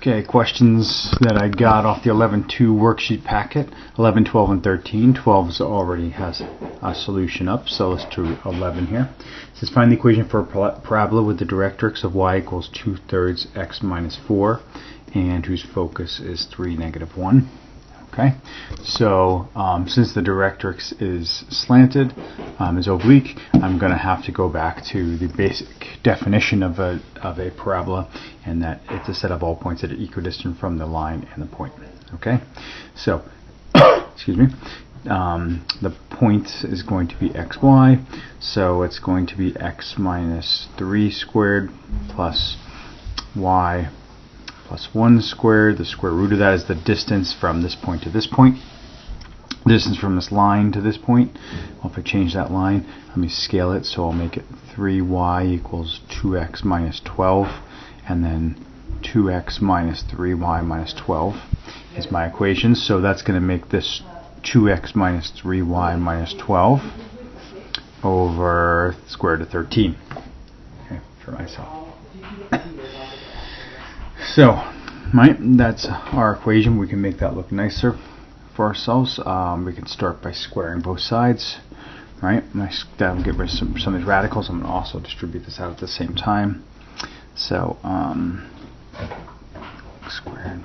Okay, questions that I got off the 11.2 worksheet packet, 11, 12, and 13. 12 already has a solution up, so let's do 11 here. It says find the equation for a parabola with the directrix of y equals 2/3 x minus 4 and whose focus is 3, -1. Okay, so since the directrix is slanted, is oblique, I'm going to have to go back to the basic definition of a parabola, and that it's a set of all points that are equidistant from the line and the point. Okay, so excuse me, the point is going to be xy, so it's going to be x minus 3 squared plus y plus 1 squared. The square root of that is the distance from this point to this point. Distance from this line to this point. Well, if I change that line, let me scale it, so I'll make it 3y equals 2x minus 12, and then 2x minus 3y minus 12 is my equation. So that's going to make this 2x minus 3y minus 12 over square root of 13. Okay, for myself. So, right, that's our equation. We can make that look nicer for ourselves. We can start by squaring both sides, right? That'll get rid of some of these radicals. I'm going to also distribute this out at the same time. So, squared.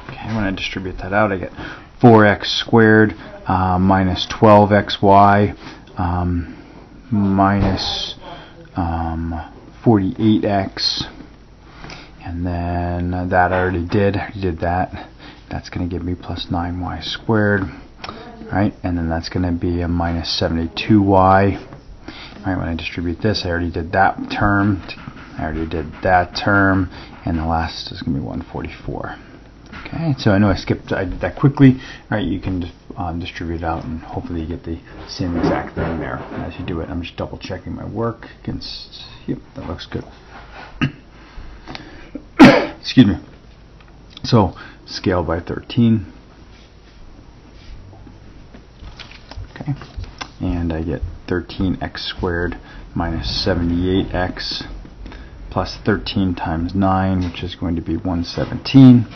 Okay, when I distribute that out, I get 4x squared minus 12xy minus 48x, and then that I already did that. That's going to give me plus 9y squared, right? And then that's going to be a minus 72y. Right, when I distribute this, I already did that term. And the last is going to be 144. Okay, so I know I did that quickly. All right, you can distribute out, and hopefully you get the same exact thing there as you do it. I'm just double checking my work against. Yep, that looks good. Excuse me. So scale by 13. Okay, and I get 13x squared minus 78x plus 13 times 9, which is going to be 117.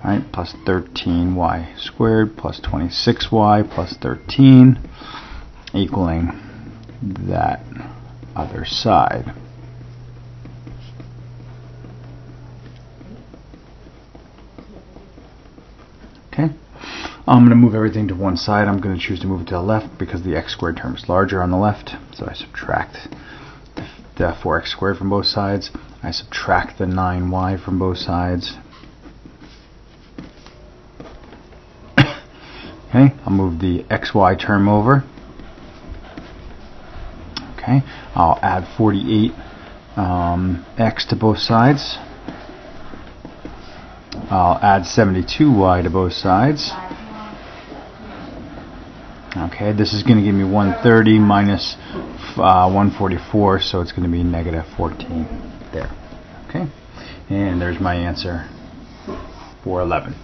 Right, plus 13y squared plus 26y plus 13 equaling that other side. Okay, I'm going to move everything to one side. I'm going to choose to move it to the left because the x squared term is larger on the left. So I subtract the 4x squared from both sides. I subtract the 9y from both sides. Okay, I'll move the xy term over. Okay, I'll add 48 x to both sides. I'll add 72y to both sides. Okay, this is going to give me 130 minus 144, so it's going to be -14 there. Okay, and there's my answer for 11.